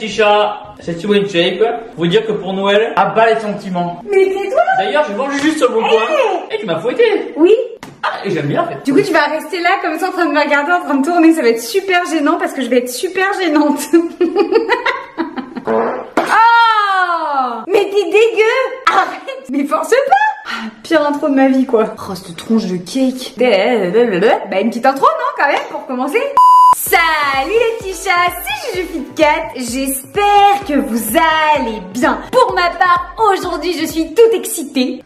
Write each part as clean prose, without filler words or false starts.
petits chats, c'est Thibaut InShape. Vous dire que pour Noël, à bas les sentiments. Mais tais-toi. D'ailleurs, je mange juste sur le bon coin. Et tu m'as fouetté. Oui. Ah, et j'aime bien en fait. Du coup, tu vas rester là comme ça en train de me regarder, en train de tourner. Ça va être super gênant parce que je vais être super gênante. Oh, mais t'es dégueu. Arrête. Mais force pas. Pire intro de ma vie, quoi. Oh, cette tronche de cake. Bah, une petite intro, non, quand même, pour commencer. Salut les petits chats, c'est JujuFitCat, j'espère que vous allez bien. Pour ma part, aujourd'hui, je suis toute excitée.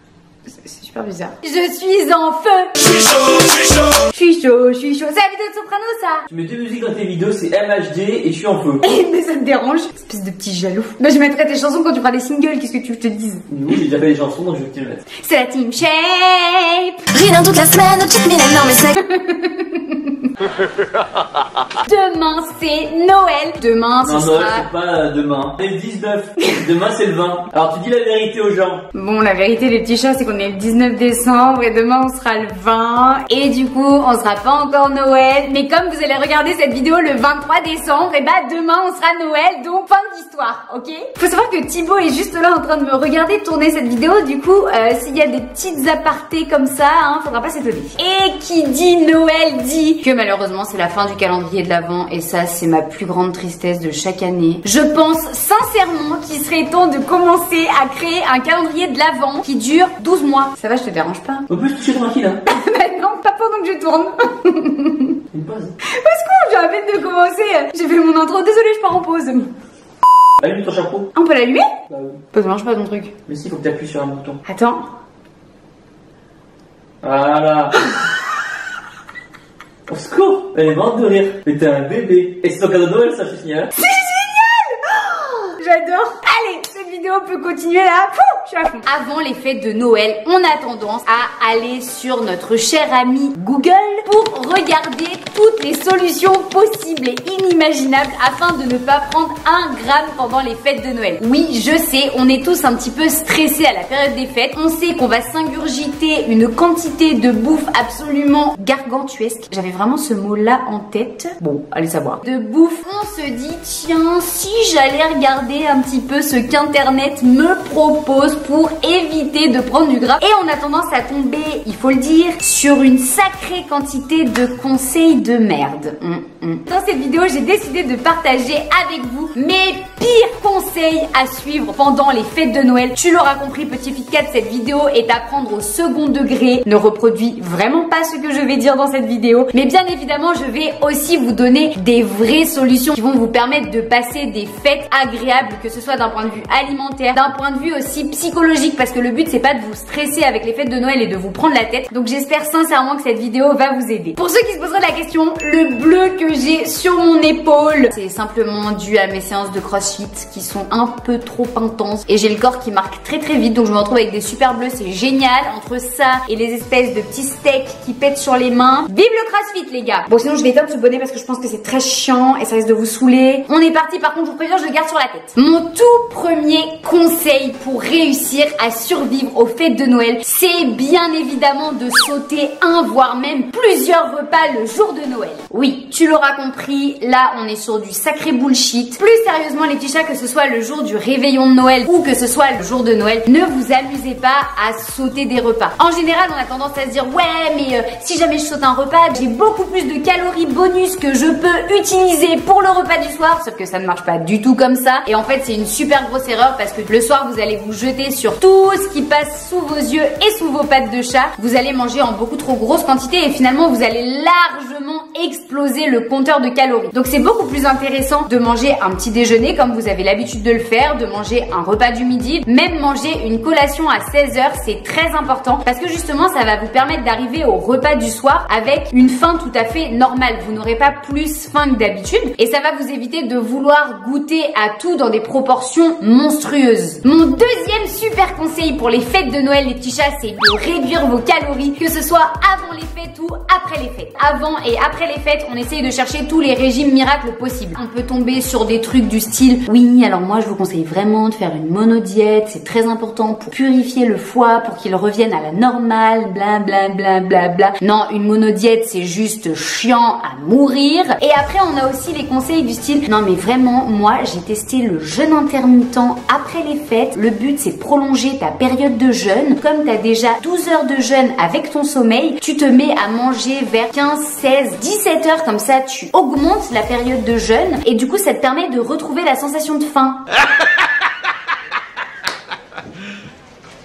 C'est super bizarre. Je suis en feu. Je suis chaud, je suis chaud. Je suis chaud, je suis chaud. C'est la vidéo de Soprano, ça. Tu mets deux musiques dans tes vidéos, c'est MHD et je suis en feu. Mais ça me dérange. Espèce de petit jaloux. Bah, je mettrai tes chansons quand tu feras des singles, qu'est-ce que tu veux que je te dise? Oui, j'ai déjà fait des chansons, donc je vais te les mettre. C'est la Team Shape. Rien toute la semaine, check me non mais c'est... Demain c'est Noël. Demain Non, ce Noël, sera... c'est pas demain. C'est le 19. Demain, c'est le 20. Alors, tu dis la vérité aux gens. Bon, la vérité les petits chats c'est qu'on est le 19 décembre et demain on sera le 20. Et du coup on sera pas encore Noël. Mais comme vous allez regarder cette vidéo le 23 décembre, et bah demain on sera Noël. Donc fin de l'histoire, ok? Faut savoir que Thibaut est juste là en train de me regarder tourner cette vidéo. Du coup s'il y a des petites apartés comme ça, hein, faudra pas s'étonner. Et qui dit Noël dit que malheureusement c'est la fin du calendrier de l'Avent. Et ça c'est ma plus grande tristesse de chaque année. Je pense sincèrement qu'il serait temps de commencer à créer un calendrier de l'Avent qui dure 12 mois. Ça va, je te dérange pas? On peut se toucher tranquille, hein. Bah non, pas pendant que je tourne. Une pause. Parce que j'ai à peine de commencer. J'ai fait mon intro, désolée, je pars en pause. Allume ton chapeau. On peut l'allumer? Bah oui. Ça marche pas ton truc. Mais si, faut que tu appuies sur un bouton. Attends. Voilà. Au secours. Elle est morte de rire. Mais t'es un bébé. Et c'est ton cadeau de Noël, ça, je signale. C'est génial! Oh, j'adore. Allez, cette vidéo peut continuer là. Pouh, je suis à fond. Avant les fêtes de Noël, on a tendance à aller sur notre cher ami Google pour regarder toutes les solutions possibles et inimaginables afin de ne pas prendre un gramme pendant les fêtes de Noël. Oui, je sais, on est tous un petit peu stressés à la période des fêtes. On sait qu'on va s'ingurgiter une quantité de bouffe absolument gargantuesque. J'avais vraiment ce mot-là en tête. Bon, allez savoir. De bouffe, on se dit, tiens, si j'allais regarder un petit peu ce qu'Internet me propose pour éviter de prendre du gras. Et on a tendance à tomber, il faut le dire, sur une sacrée quantité de conseils de merde. Dans cette vidéo, j'ai décidé de partager avec vous mes pires conseils à suivre pendant les fêtes de Noël. Tu l'auras compris, petit FitCat, cette vidéo est à prendre au second degré. Ne reproduis vraiment pas ce que je vais dire dans cette vidéo. Mais bien évidemment, je vais aussi vous donner des vraies solutions qui vont vous permettre de passer des fêtes agréables, que ce soit d'un point de vue alimentaire, d'un point de vue aussi psychologique, parce que le but c'est pas de vous stresser avec les fêtes de Noël et de vous prendre la tête. Donc j'espère sincèrement que cette vidéo va vous aider. Pour ceux qui se poseraient la question, le bleu que j'ai sur mon épaule, c'est simplement dû à mes séances de crossfit qui sont un peu trop intenses et j'ai le corps qui marque très très vite, donc je me retrouve avec des super bleus, c'est génial. Entre ça et les espèces de petits steaks qui pètent sur les mains, vive le crossfit les gars. Bon, sinon je vais éteindre ce bonnet parce que je pense que c'est très chiant et ça risque de vous saouler. On est parti, par contre je vous préviens, je le garde sur la tête. Mon tout premier conseil pour réussir à survivre aux fêtes de Noël, c'est bien évidemment de sauter un voire même plusieurs repas le jour de Noël. Oui, tu l'auras compris, là on est sur du sacré bullshit. Plus sérieusement les petits chats, que ce soit le jour du réveillon de Noël ou que ce soit le jour de Noël, ne vous amusez pas à sauter des repas. En général on a tendance à se dire ouais mais si jamais je saute un repas, j'ai beaucoup plus de calories bonus que je peux utiliser pour le repas du soir, sauf que ça ne marche pas du tout comme ça. Et en fait c'est une super grosse erreur parce que le soir vous allez vous jeter sur tout ce qui passe sous vos yeux et sous vos pattes de chat. Vous allez manger en beaucoup trop grosse quantité et finalement vous allez largement exploser le compteur de calories. Donc c'est beaucoup plus intéressant de manger un petit déjeuner comme vous avez l'habitude de le faire, de manger un repas du midi, même manger une collation à 16h, c'est très important parce que justement ça va vous permettre d'arriver au repas du soir avec une faim tout à fait normale. Vous n'aurez pas plus faim que d'habitude et ça va vous éviter de vouloir goûter à tout dans des proportions monstrueuses. Mon deuxième super conseil pour les fêtes de Noël les petits chats, c'est de réduire vos calories, que ce soit avant les fêtes ou après les fêtes. Avant et après après les fêtes, on essaye de chercher tous les régimes miracles possibles. On peut tomber sur des trucs du style, oui, alors moi je vous conseille vraiment de faire une monodiète, c'est très important pour purifier le foie, pour qu'il revienne à la normale, bla bla bla bla bla. Non, une monodiète c'est juste chiant à mourir. Et après on a aussi les conseils du style, non mais vraiment, moi j'ai testé le jeûne intermittent après les fêtes. Le but c'est de prolonger ta période de jeûne. Comme tu as déjà 12 heures de jeûne avec ton sommeil, tu te mets à manger vers 15, 16, 17 heures, comme ça tu augmentes la période de jeûne et du coup ça te permet de retrouver la sensation de faim.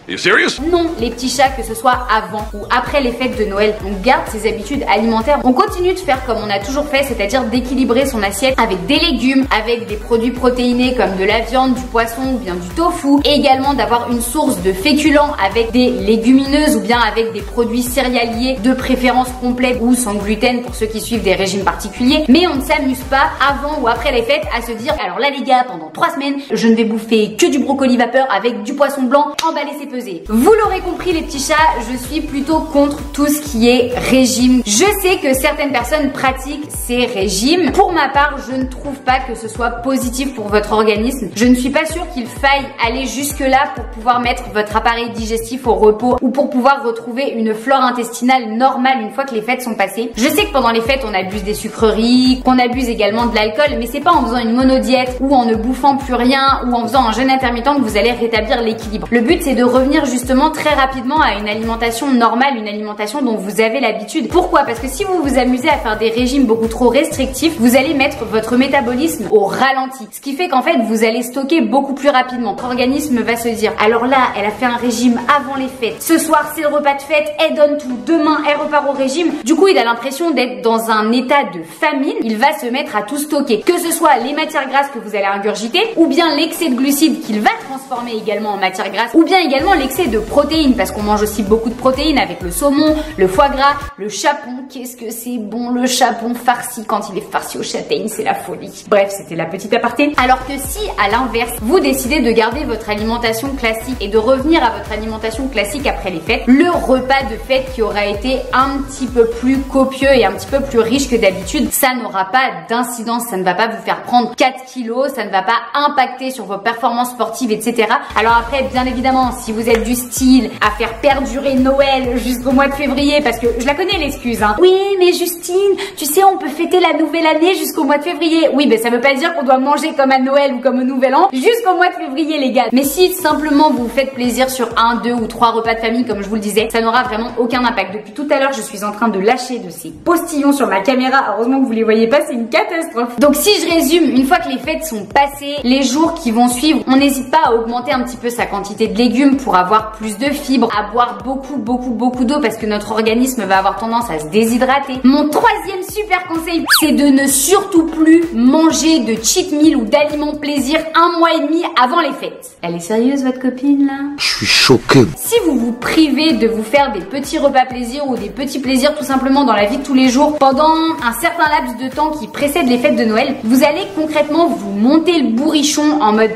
Are you serious? Non, les petits chats, que ce soit avant ou après les fêtes de Noël, on garde ses habitudes alimentaires. On continue de faire comme on a toujours fait, c'est-à-dire d'équilibrer son assiette avec des légumes, avec des produits protéinés comme de la viande, du poisson ou bien du tofu, et également d'avoir une source de féculents avec des légumineuses ou bien avec des produits céréaliers de préférence complète ou sans gluten pour ceux qui suivent des régimes particuliers. Mais on ne s'amuse pas avant ou après les fêtes à se dire, alors là les gars, pendant 3 semaines, je ne vais bouffer que du brocoli vapeur avec du poisson blanc, emballé c'est pesé. Vous l'aurez compris les petits chats, je suis plutôt contre tout ce qui est régime. Je sais que certaines personnes pratiquent ces régimes. Pour ma part, je ne trouve pas que ce soit positif pour votre organisme. Je ne suis pas sûre qu'il faille aller jusque là pour pouvoir mettre votre appareil digestif au repos ou pour pouvoir retrouver une flore intestinale normale une fois que les fêtes sont passées. Je sais que pendant les fêtes on abuse des sucreries, qu'on abuse également de l'alcool, mais c'est pas en faisant une monodiète ou en ne bouffant plus rien ou en faisant un jeûne intermittent que vous allez rétablir l'équilibre. Le but c'est de revenir justement très rapidement à une alimentation normale, une alimentation dont vous avez l'habitude. Pourquoi? Parce que si vous vous amusez à faire des régimes beaucoup trop restrictifs, vous allez mettre votre métabolisme au ralenti. Ce qui fait qu'en fait, vous allez stocker beaucoup plus rapidement. Votre organisme va se dire, alors là, elle a fait un régime avant les fêtes. Ce soir, c'est le repas de fête, elle donne tout. Demain, elle repart au régime. Du coup, il a l'impression d'être dans un état de famine. Il va se mettre à tout stocker. Que ce soit les matières grasses que vous allez ingurgiter, ou bien l'excès de glucides qu'il va transformer également en matières grasses, ou bien également l'excès de protéines, parce qu'on mange aussi beaucoup de protéines avec le saumon, le foie gras, le chapon. Qu'est-ce que c'est bon le chapon farci, quand il est farci aux châtaignes, c'est la folie. Bref, c'était la petite aparté. Alors que si, à l'inverse, vous décidez de garder votre alimentation classique et de revenir à votre alimentation classique après les fêtes, le repas de fête qui aura été un petit peu plus copieux et un petit peu plus riche que d'habitude, ça n'aura pas d'incidence, ça ne va pas vous faire prendre 4 kilos, ça ne va pas impacter sur vos performances sportives, etc. Alors après, bien évidemment, si vous êtes du style à faire perdurer Noël jusqu'au mois de février, parce que je la connais l'excuse, hein. Oui, mais Justine, tu sais, on peut fêter la nouvelle année jusqu'au mois de février. Oui, ben ça veut pas dire qu'on doit manger comme à Noël ou comme au Nouvel An jusqu'au mois de février, les gars. Mais si simplement vous vous faites plaisir sur 1, 2 ou 3 repas de famille, comme je vous le disais, ça n'aura vraiment aucun impact. Depuis tout à l'heure, je suis en train de lâcher de ces postillons sur ma caméra. Heureusement que vous les voyez pas, c'est une catastrophe. Donc si je résume, une fois que les fêtes sont passées, les jours qui vont suivre, on n'hésite pas à augmenter un petit peu sa quantité de légumes pour avoir plus de fibres, à boire beaucoup d'eau parce que notre organisme va avoir tendance à se déshydrater. Mon troisième super conseil, c'est de ne surtout plus manger de cheat meal ou d'aliments plaisir 1 mois et demi avant les fêtes. Elle est sérieuse votre copine là? Je suis choqué. Si vous vous privez de vous faire des petits repas plaisir ou des petits plaisirs tout simplement dans la vie de tous les jours pendant un certain laps de temps qui précède les fêtes de Noël, vous allez concrètement vous monter le bourrichon en mode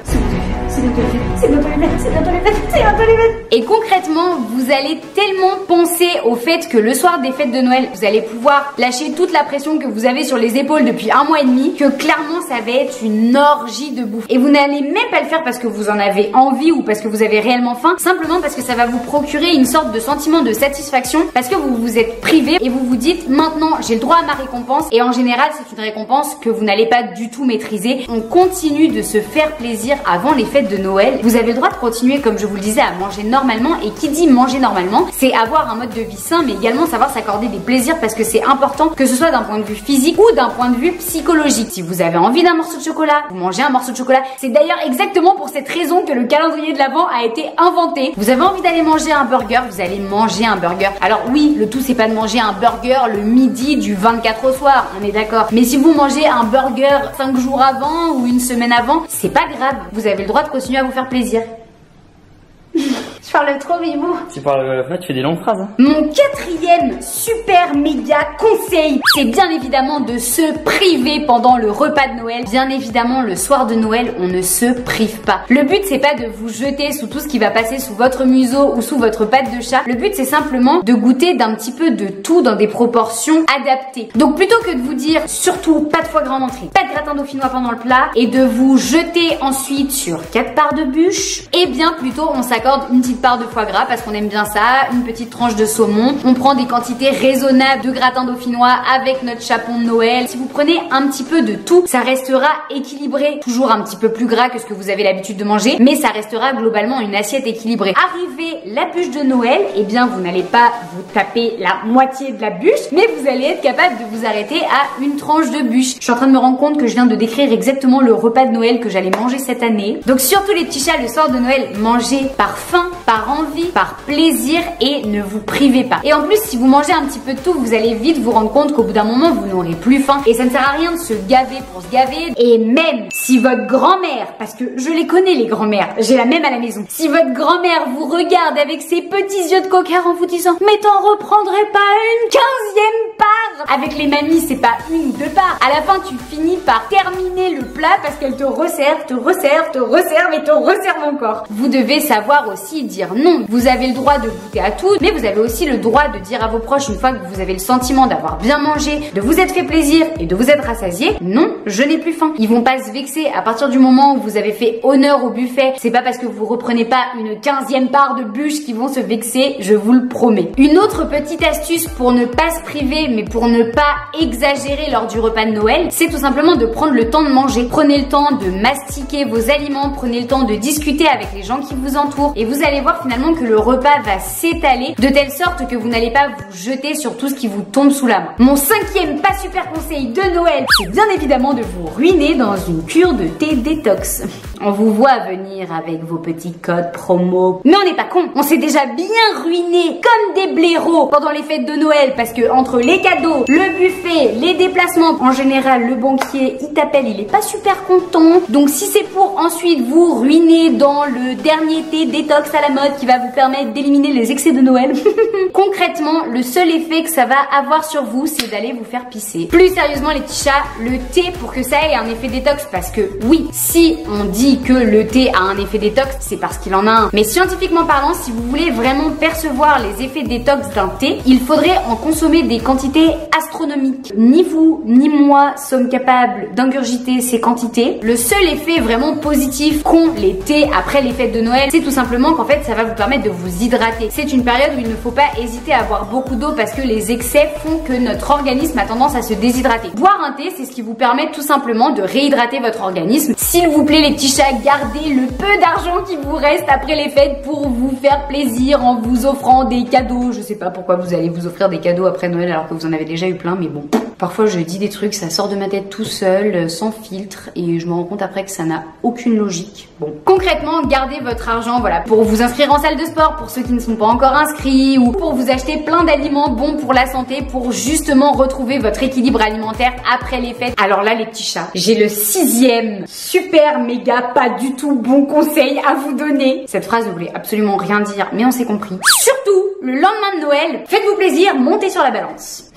c'est bientôt les fêtes, c'est bientôt les fêtes, c'est bientôt les fêtes, c'est bientôt les fêtes. Et concrètement, vous allez tellement penser au fait que le soir des fêtes de Noël, vous allez pouvoir lâcher toute la pression que vous avez sur les épaules depuis 1 mois et demi, que clairement ça va être une orgie de bouffe. Et vous n'allez même pas le faire parce que vous en avez envie ou parce que vous avez réellement faim, simplement parce que ça va vous procurer une sorte de sentiment de satisfaction parce que vous vous êtes privé et vous vous dites maintenant j'ai le droit à ma récompense. Et en général, c'est une récompense que vous n'allez pas du tout maîtriser. On continue de se faire plaisir avant les fêtes de Noël. Vous avez le droit de continuer, comme je vous le disais, à manger normalement. Et qui dit manger normalement, c'est avoir un mode de vie sain, mais également savoir s'accorder des plaisirs parce que c'est important, que ce soit d'un point de vue physique ou d'un point de vue psychologique. Si vous avez envie d'un morceau de chocolat, vous mangez un morceau de chocolat. C'est d'ailleurs exactement pour cette raison que le calendrier de l'Avent a été inventé. Vous avez envie d'aller manger un burger, vous allez manger un burger. Alors oui, le tout c'est pas de manger un burger le midi du 24 au soir, on est d'accord. Mais si vous mangez un burger 5 jours avant ou une semaine avant, c'est pas grave. Vous avez le droit de continuer à vous faire plaisir. Je parle trop, Bibou. Tu parles, là, tu fais des longues phrases. Hein. Mon quatrième super méga conseil, c'est bien évidemment de se priver pendant le repas de Noël. Bien évidemment, le soir de Noël, on ne se prive pas. Le but, c'est pas de vous jeter sous tout ce qui va passer sous votre museau ou sous votre patte de chat. Le but, c'est simplement de goûter d'un petit peu de tout dans des proportions adaptées. Donc, plutôt que de vous dire, surtout, pas de foie gras en entrée, pas de gratin dauphinois pendant le plat, et de vous jeter ensuite sur 4 parts de bûche, et bien plutôt, on s'accorde une petite part de foie gras parce qu'on aime bien ça, une petite tranche de saumon. On prend des quantités raisonnables de gratin dauphinois avec notre chapon de Noël. Si vous prenez un petit peu de tout, ça restera équilibré. Toujours un petit peu plus gras que ce que vous avez l'habitude de manger, mais ça restera globalement une assiette équilibrée. Arrivé la bûche de Noël, eh bien vous n'allez pas vous taper la moitié de la bûche, mais vous allez être capable de vous arrêter à une tranche de bûche. Je suis en train de me rendre compte que je viens de décrire exactement le repas de Noël que j'allais manger cette année. Donc surtout les petits chats, le soir de Noël, mangez par faim, par envie, par plaisir et ne vous privez pas. Et en plus, si vous mangez un petit peu de tout, vous allez vite vous rendre compte qu'au bout d'un moment, vous n'aurez plus faim. Et ça ne sert à rien de se gaver pour se gaver. Et même si votre grand-mère, parce que je les connais les grand-mères, j'ai la même à la maison, si votre grand-mère vous regarde avec ses petits yeux de coquard en vous disant « Mais t'en reprendrais pas une 15e part ?» Avec les mamies, c'est pas une ou deux parts. À la fin, tu finis par terminer le plat parce qu'elle te resserve, te resserve, te resserve et te resserve encore. Vous devez savoir aussi dire non. Vous avez le droit de goûter à tout, mais vous avez aussi le droit de dire à vos proches, une fois que vous avez le sentiment d'avoir bien mangé, de vous être fait plaisir et de vous être rassasié, non, je n'ai plus faim. Ils vont pas se vexer à partir du moment où vous avez fait honneur au buffet. C'est pas parce que vous reprenez pas une 15e part de bûche qu'ils vont se vexer, je vous le promets. Une autre petite astuce pour ne pas se priver, mais pour ne pas exagérer lors du repas de Noël, c'est tout simplement de prendre le temps de manger. Prenez le temps de mastiquer vos aliments, prenez le temps de discuter avec les gens qui vous entourent et vous allez voir finalement que le repas va s'étaler de telle sorte que vous n'allez pas vous jeter sur tout ce qui vous tombe sous la main. Mon 5e pas super conseil de Noël, c'est bien évidemment de vous ruiner dans une cure de thé détox. On vous voit venir avec vos petits codes promo. Mais on n'est pas con, on s'est déjà bien ruiné comme des blaireaux pendant les fêtes de Noël parce que entre les cadeaux, le buffet, les déplacements, en général le banquier il t'appelle, il est pas super content. Donc si c'est pour ensuite vous ruiner dans le dernier thé détox à la mode qui va vous permettre d'éliminer les excès de Noël, concrètement le seul effet que ça va avoir sur vous c'est d'aller vous faire pisser. Plus sérieusement les petits chats, le thé pour que ça ait un effet détox, parce que oui, si on dit que le thé a un effet détox, c'est parce qu'il en a un. Mais scientifiquement parlant, si vous voulez vraiment percevoir les effets détox d'un thé, il faudrait en consommer des quantités astronomiques. Ni vous, ni moi sommes capables d'ingurgiter ces quantités. Le seul effet vraiment positif qu'ont les thés après les fêtes de Noël, c'est tout simplement qu'en fait, ça va vous permettre de vous hydrater. C'est une période où il ne faut pas hésiter à boire beaucoup d'eau parce que les excès font que notre organisme a tendance à se déshydrater. Boire un thé, c'est ce qui vous permet tout simplement de réhydrater votre organisme. S'il vous plaît, les petits chats, gardez le peu d'argent qui vous reste après les fêtes pour vous faire plaisir en vous offrant des cadeaux. Je sais pas pourquoi vous allez vous offrir des cadeaux après Noël alors que vous en avez déjà eu plein, mais bon. Parfois, je dis des trucs, ça sort de ma tête tout seul, sans filtre, et je me rends compte après que ça n'a aucune logique. Bon. Concrètement, gardez votre argent, voilà, pour vous inscrire en salle de sport, pour ceux qui ne sont pas encore inscrits, ou pour vous acheter plein d'aliments bons pour la santé, pour justement retrouver votre équilibre alimentaire après les fêtes. Alors là, les petits chats, j'ai le 6e super méga pas du tout bon conseil à vous donner. Cette phrase ne voulait absolument rien dire, mais on s'est compris. Surtout, le lendemain de Noël, faites-vous plaisir, montez sur la balance.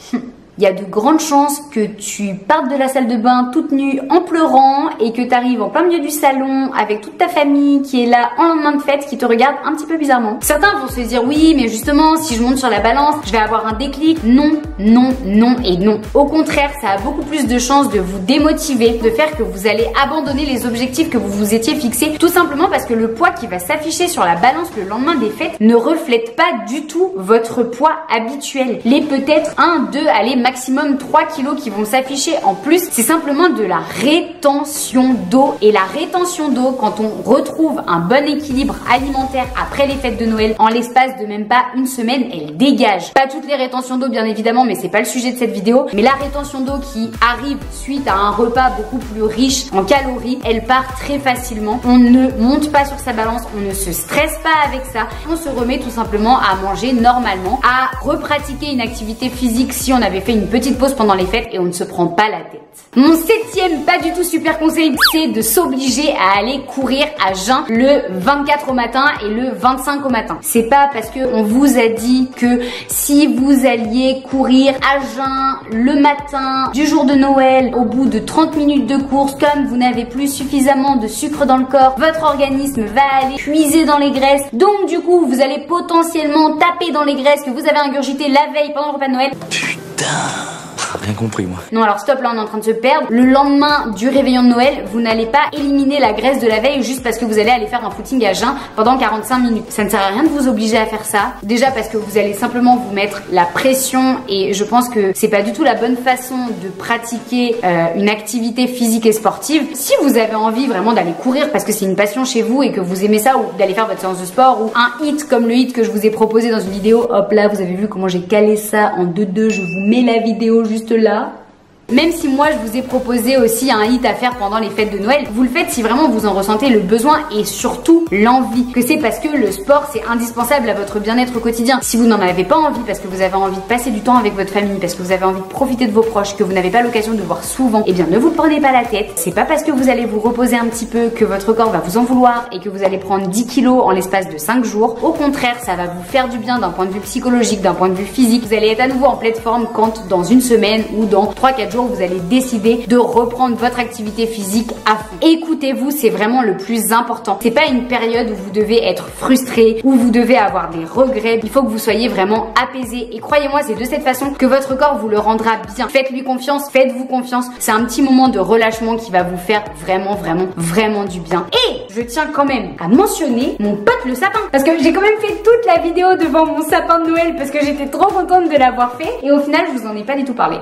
Il y a de grandes chances que tu partes de la salle de bain toute nue en pleurant et que tu arrives en plein milieu du salon avec toute ta famille qui est là en lendemain de fête, qui te regarde un petit peu bizarrement. Certains vont se dire oui, mais justement, si je monte sur la balance, je vais avoir un déclic. Non, non, non et non. Au contraire, ça a beaucoup plus de chances de vous démotiver, de faire que vous allez abandonner les objectifs que vous vous étiez fixés, tout simplement parce que le poids qui va s'afficher sur la balance le lendemain des fêtes ne reflète pas du tout votre poids habituel. Les peut-être 1, 2, allez, maximum 3 kilos qui vont s'afficher en plus, c'est simplement de la rétention d'eau. Et la rétention d'eau, quand on retrouve un bon équilibre alimentaire après les fêtes de Noël, en l'espace de même pas une semaine, elle dégage. Pas toutes les rétentions d'eau bien évidemment, mais c'est pas le sujet de cette vidéo. Mais la rétention d'eau qui arrive suite à un repas beaucoup plus riche en calories, elle part très facilement. On ne monte pas sur sa balance, on ne se stresse pas avec ça. On se remet tout simplement à manger normalement, à repratiquer une activité physique si on avait fait une petite pause pendant les fêtes et on ne se prend pas la tête. Mon 7e pas du tout super conseil, c'est de s'obliger à aller courir à jeun le 24 au matin et le 25 au matin. C'est pas parce que on vous a dit que si vous alliez courir à jeun le matin du jour de Noël, au bout de 30 minutes de course, comme vous n'avez plus suffisamment de sucre dans le corps, votre organisme va aller puiser dans les graisses. Donc du coup, vous allez potentiellement taper dans les graisses que vous avez ingurgitées la veille pendant le repas de Noël. Putain, rien compris moi. Non alors stop, là on est en train de se perdre. Le lendemain du réveillon de Noël, vous n'allez pas éliminer la graisse de la veille juste parce que vous allez aller faire un footing à jeun pendant 45 minutes. Ça ne sert à rien de vous obliger à faire ça. Déjà parce que vous allez simplement vous mettre la pression et je pense que c'est pas du tout la bonne façon de pratiquer une activité physique et sportive. Si vous avez envie vraiment d'aller courir parce que c'est une passion chez vous et que vous aimez ça, ou d'aller faire votre séance de sport ou un hit comme le hit que je vous ai proposé dans une vidéo, hop là vous avez vu comment j'ai calé ça en 2-2, je vous mets la vidéo juste là. Même si moi je vous ai proposé aussi un hit à faire pendant les fêtes de Noël, vous le faites si vraiment vous en ressentez le besoin et surtout l'envie. Que c'est parce que le sport c'est indispensable à votre bien-être au quotidien. Si vous n'en avez pas envie parce que vous avez envie de passer du temps avec votre famille, parce que vous avez envie de profiter de vos proches, que vous n'avez pas l'occasion de voir souvent, eh bien ne vous prenez pas la tête. C'est pas parce que vous allez vous reposer un petit peu que votre corps va vous en vouloir et que vous allez prendre 10 kilos en l'espace de 5 jours. Au contraire, ça va vous faire du bien d'un point de vue psychologique, d'un point de vue physique. Vous allez être à nouveau en pleine forme quand dans une semaine ou dans 3-4 jours vous allez décider de reprendre votre activité physique à fond. Écoutez-vous, c'est vraiment le plus important. C'est pas une période où vous devez être frustré, où vous devez avoir des regrets. Il faut que vous soyez vraiment apaisé. Et croyez-moi, c'est de cette façon que votre corps vous le rendra bien. Faites-lui confiance, faites-vous confiance. C'est un petit moment de relâchement qui va vous faire vraiment du bien. Et je tiens quand même à mentionner mon pote le sapin. Parce que j'ai quand même fait toute la vidéo devant mon sapin de Noël parce que j'étais trop contente de l'avoir fait. Et au final, je vous en ai pas du tout parlé.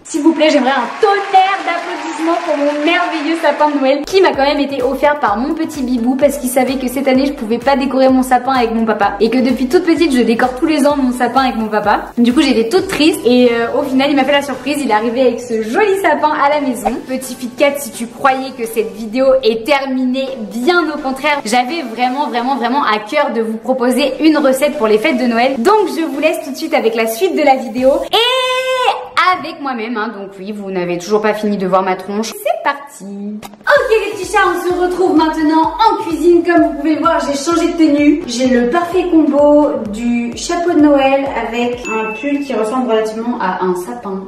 S'il vous plaît, j'aimerais un tonnerre d'applaudissements pour mon merveilleux sapin de Noël qui m'a quand même été offert par mon petit bibou parce qu'il savait que cette année je pouvais pas décorer mon sapin avec mon papa et que depuis toute petite je décore tous les ans mon sapin avec mon papa. Du coup j'étais toute triste et au final il m'a fait la surprise, il est arrivé avec ce joli sapin à la maison. Petit Fit Cat, si tu croyais que cette vidéo est terminée, bien au contraire, j'avais vraiment à cœur de vous proposer une recette pour les fêtes de Noël. Donc je vous laisse tout de suite avec la suite de la vidéo et avec moi-même, hein, donc oui, vous n'avez toujours pas fini de voir ma tronche. C'est parti. Ok les petits chats, on se retrouve maintenant en cuisine. Comme vous pouvez le voir, j'ai changé de tenue. J'ai le parfait combo du chapeau de Noël avec un pull qui ressemble relativement à un sapin.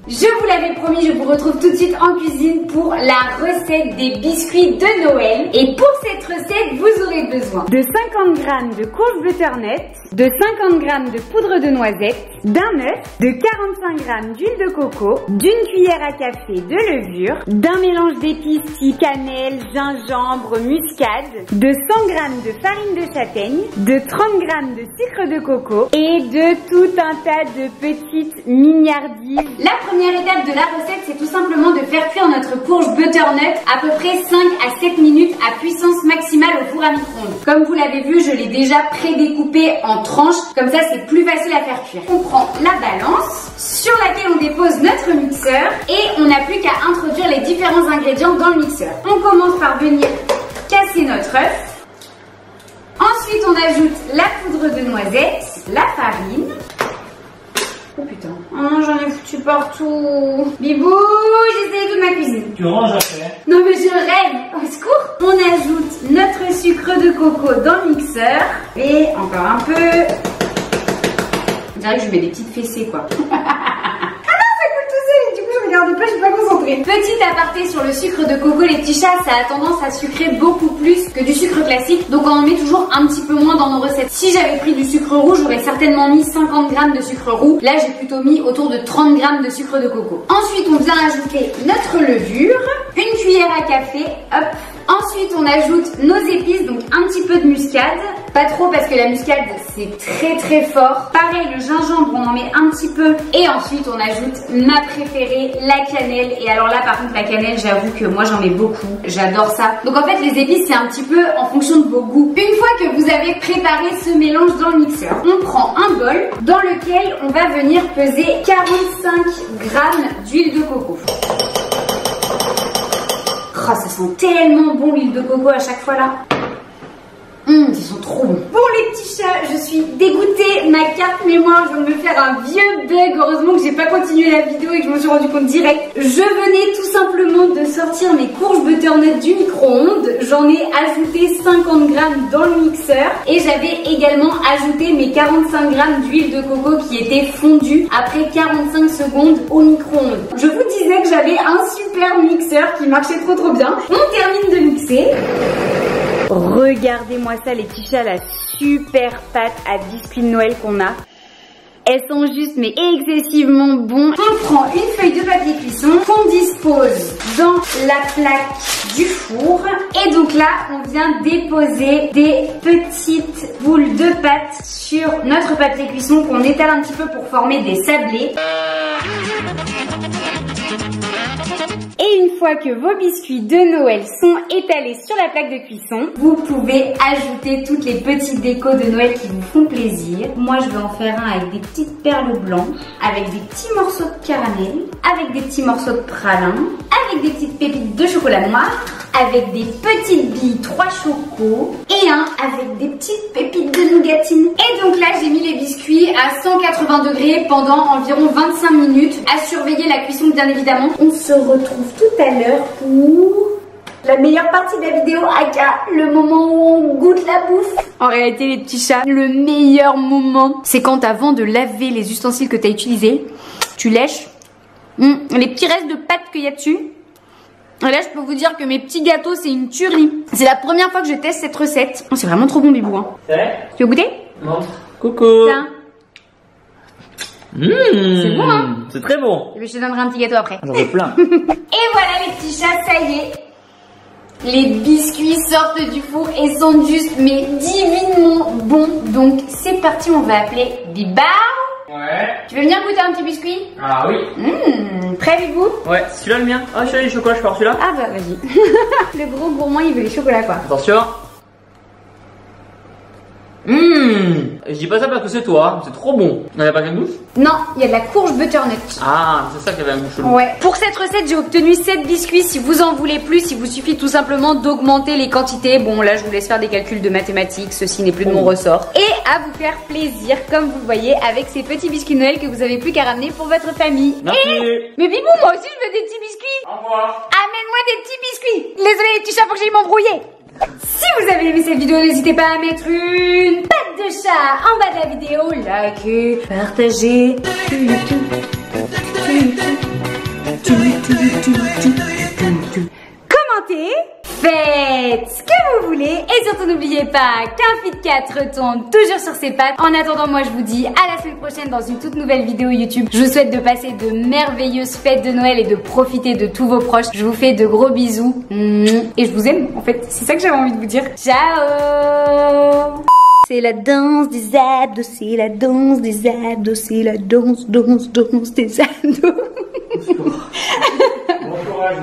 Je vous l'avais promis, je vous retrouve tout de suite en cuisine pour la recette des biscuits de Noël. Et pour cette recette, vous aurez besoin de 50 g de courge butternut, de 50 g de poudre de noisette, d'un œuf, de 45 g d'huile de coco, d'une cuillère à café de levure, d'un mélange d'épices type cannelle, gingembre, muscade, de 100 g de farine de châtaigne, de 30 g de sucre de coco et de tout un tas de petites mignardises. La première étape de la recette, c'est tout simplement de faire cuire notre courge butternut à peu près 5 à 7 minutes à puissance maximale au four à micro-ondes. Comme vous l'avez vu, je l'ai déjà pré-découpé en tranches, comme ça c'est plus facile à faire cuire. On prend la balance sur laquelle on dépose notre mixeur et on n'a plus qu'à introduire les différents ingrédients dans le mixeur. On commence par venir casser notre œuf. Ensuite, on ajoute la poudre de noisette, la farine. Oh putain, oh, j'en ai foutu partout. Bibou, j'ai essayé toute ma cuisine. Tu ranges après. Non mais je rêve, au secours. On ajoute notre sucre de coco dans le mixeur. Et encore un peu. On dirait que je mets des petites fessées quoi. Je suis pas concentrée. Petit aparté sur le sucre de coco, les petits chats, ça a tendance à sucrer beaucoup plus que du sucre classique. Donc on en met toujours un petit peu moins dans nos recettes. Si j'avais pris du sucre roux, j'aurais certainement mis 50 g de sucre roux. Là, j'ai plutôt mis autour de 30 g de sucre de coco. Ensuite, on vient ajouter notre levure, une cuillère à café, hop. Ensuite, on ajoute nos épices, donc un petit peu de muscade. Pas trop parce que la muscade, c'est très fort. Pareil, le gingembre, on en met un petit peu. Et ensuite, on ajoute ma préférée, la cannelle. Et alors là, par contre, la cannelle, j'avoue que moi, j'en mets beaucoup. J'adore ça. Donc en fait, les épices, c'est un petit peu en fonction de vos goûts. Une fois que vous avez préparé ce mélange dans le mixeur, on prend un bol dans lequel on va venir peser 45 g d'huile de coco. Oh, ça sent tellement bon l'huile de coco à chaque fois là. Ils sont trop bons. Pour les petits Ticha, je suis dégoûtée. Ma carte mémoire vient de me faire un vieux bug. Heureusement que j'ai pas continué la vidéo et que je me suis rendu compte direct. Je venais tout simplement de sortir mes courges butternut du micro-ondes. J'en ai ajouté 50 grammes dans le mixeur. Et j'avais également ajouté mes 45 grammes d'huile de coco qui était fondue après 45 secondes au micro-ondes. Je vous disais que j'avais un super mixeur qui marchait trop bien. On termine de mixer. Regardez-moi ça les petits chats, la super pâte à biscuits de Noël qu'on a. Elles sont juste mais excessivement bons. On prend une feuille de papier cuisson qu'on dispose dans la plaque du four. Et donc là, on vient déposer des petites boules de pâte sur notre papier cuisson qu'on étale un petit peu pour former des sablés. Et une fois que vos biscuits de Noël sont étalés sur la plaque de cuisson, vous pouvez ajouter toutes les petites décos de Noël qui vous font plaisir. Moi, je vais en faire un avec des petites perles blanches, avec des petits morceaux de caramel, avec des petits morceaux de pralin, avec des petites pépites de chocolat noir, avec des petites billes 3 chocos et un avec des petites pépites de nougatine. Et donc là, j'ai mis les biscuits à 180 degrés pendant environ 25 minutes à surveiller la cuisson bien évidemment. On se retrouve tout à l'heure pour la meilleure partie de la vidéo, aka le moment où on goûte la bouffe. En réalité les petits chats, le meilleur moment, c'est quand avant de laver les ustensiles que tu as utilisés, tu lèches les petits restes de pâte qu'il y a dessus. Et là, je peux vous dire que mes petits gâteaux, c'est une tuerie. C'est la première fois que je teste cette recette. Oh, c'est vraiment trop bon, Bibou. Hein. C'est vrai? Tu veux goûter? Montre. Coucou. Tiens. C'est bon, hein? C'est très bon. Je te donnerai un petit gâteau après. J'en veux plein. Et voilà les petits chats, ça y est. Les biscuits sortent du four et sont juste mais divinement bons. Donc c'est parti, on va appeler Biba. Ouais. Tu veux venir goûter un petit biscuit? Ah oui. Prêt Bibou? Ouais, c'est celui-là le mien. Ah, je suis les chocolats, je pars celui-là. Ah bah vas-y. Le gros gourmand, il veut les chocolats quoi. Attention. Je dis pas ça parce que c'est toi, c'est trop bon. Il n'y a pas qu'un goût? Non, il y a de la courge butternut. Ah, c'est ça qui avait un goût chelou. Ouais. Pour cette recette, j'ai obtenu 7 biscuits. Si vous en voulez plus, il vous suffit tout simplement d'augmenter les quantités. Bon, là, je vous laisse faire des calculs de mathématiques. Ceci n'est plus de mon ressort. Et à vous faire plaisir, comme vous le voyez, avec ces petits biscuits Noël que vous avez plus qu'à ramener pour votre famille. Merci. Mais Bibou, moi aussi, je veux des petits biscuits. Au revoir. Amène-moi des petits biscuits. Désolé les petits chats, faut que j'aille m'embrouiller. Si vous avez aimé cette vidéo, n'hésitez pas à mettre une patte de chat en bas de la vidéo, likez, partagez, commentez, faites ce que vous voulez et surtout n'oubliez pas qu'un Fit 4 retombe toujours sur ses pattes. En attendant, moi je vous dis à la semaine prochaine dans une toute nouvelle vidéo YouTube. Je vous souhaite de passer de merveilleuses fêtes de Noël et de profiter de tous vos proches. Je vous fais de gros bisous et je vous aime en fait, c'est ça que j'avais envie de vous dire. Ciao. C'est la danse des abdos, c'est la danse des abdos, c'est la danse des abdos. Bon courage.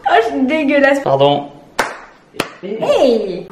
Oh, je suis dégueulasse. Pardon. Hey!